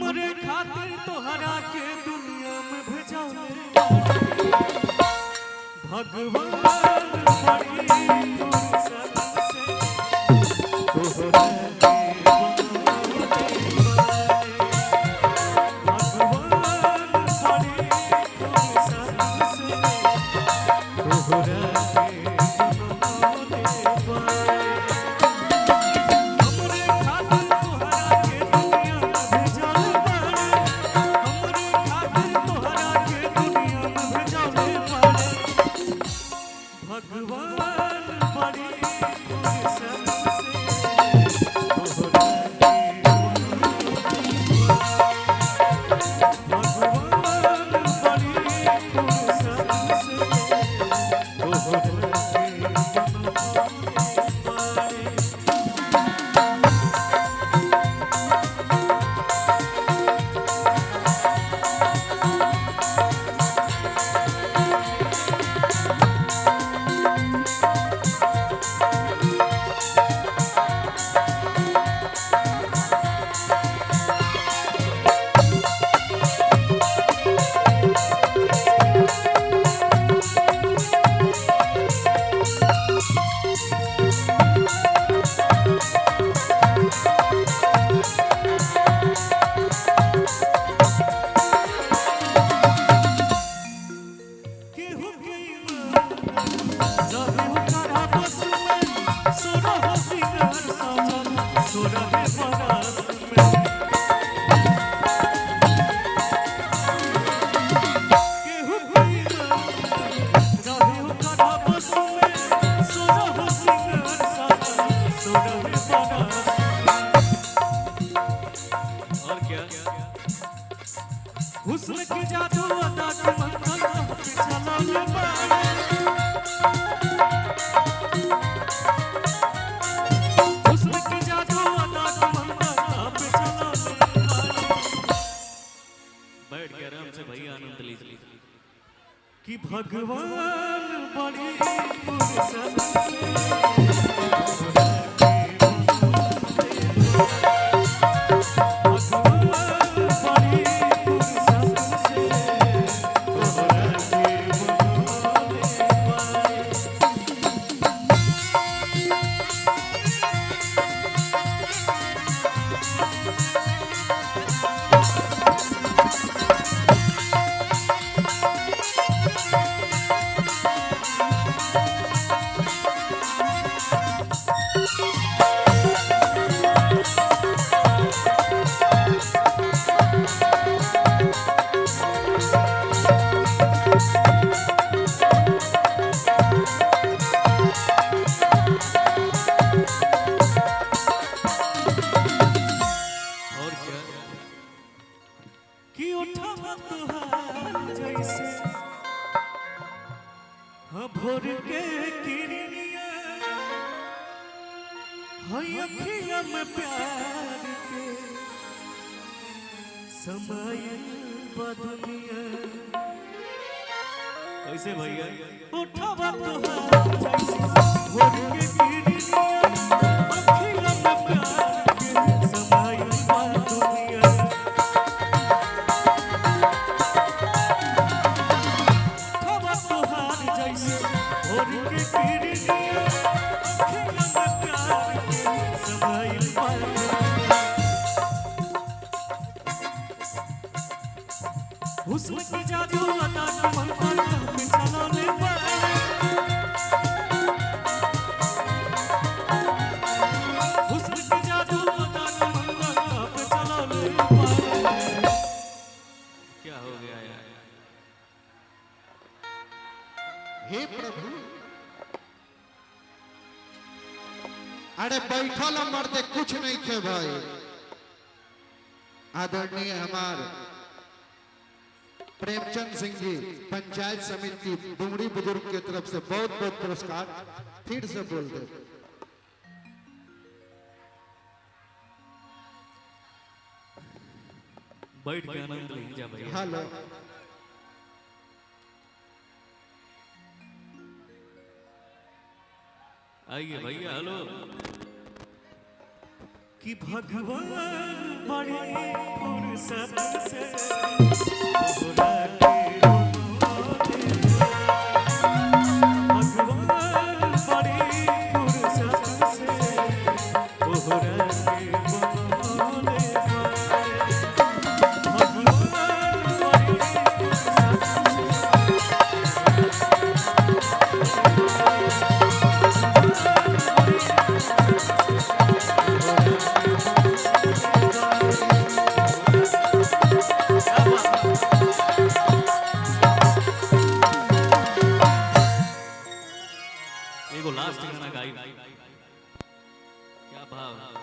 हमरे खातिर तोहरा के दुनिया में भेजौले भगवान बड़ी फुर्सत से तोहरा के भगवान बड़ी फुर्सत से तोहरा हुस्न की जादू अदा के मंथन पे चलौले बाड़े हुस्न की जादू अदा के मंथन पे चलौले बाड़े बैठ के आराम से भैया आनंद लीजिए कि भगवान बड़ी फुर्सत से भोर के किरनिया अखिया में प्यार के समय बदनिया कैसे भैया उठावा तोहार जैसे भोर के किरनिया अखिया में प्यार के समय बदनिया हुस्न की जादू अदा के मंथन पे चलौले बाड़े हुस्न की जादू अदा के मंथन पे चलौले बाड़े क्या हो गया यार हे प्रभु अरे बैठल मरते कुछ नहीं थे भाई आदरणीय हमार प्रेमचंद सिंह जी पंचायत समिति डुमरी बुजुर्ग की तरफ से बहुत बहुत पुरस्कार फिर से बोल दे बैठ के आनंद लीजिए भैया हेलो आइए भैया हेलो कि भगवान बड़ी फुर्सत से तोहरा के बनौले। भगवान बड़ी फुर्सत से तोहरा के बनौले। भगवान बड़ी फुर्सत से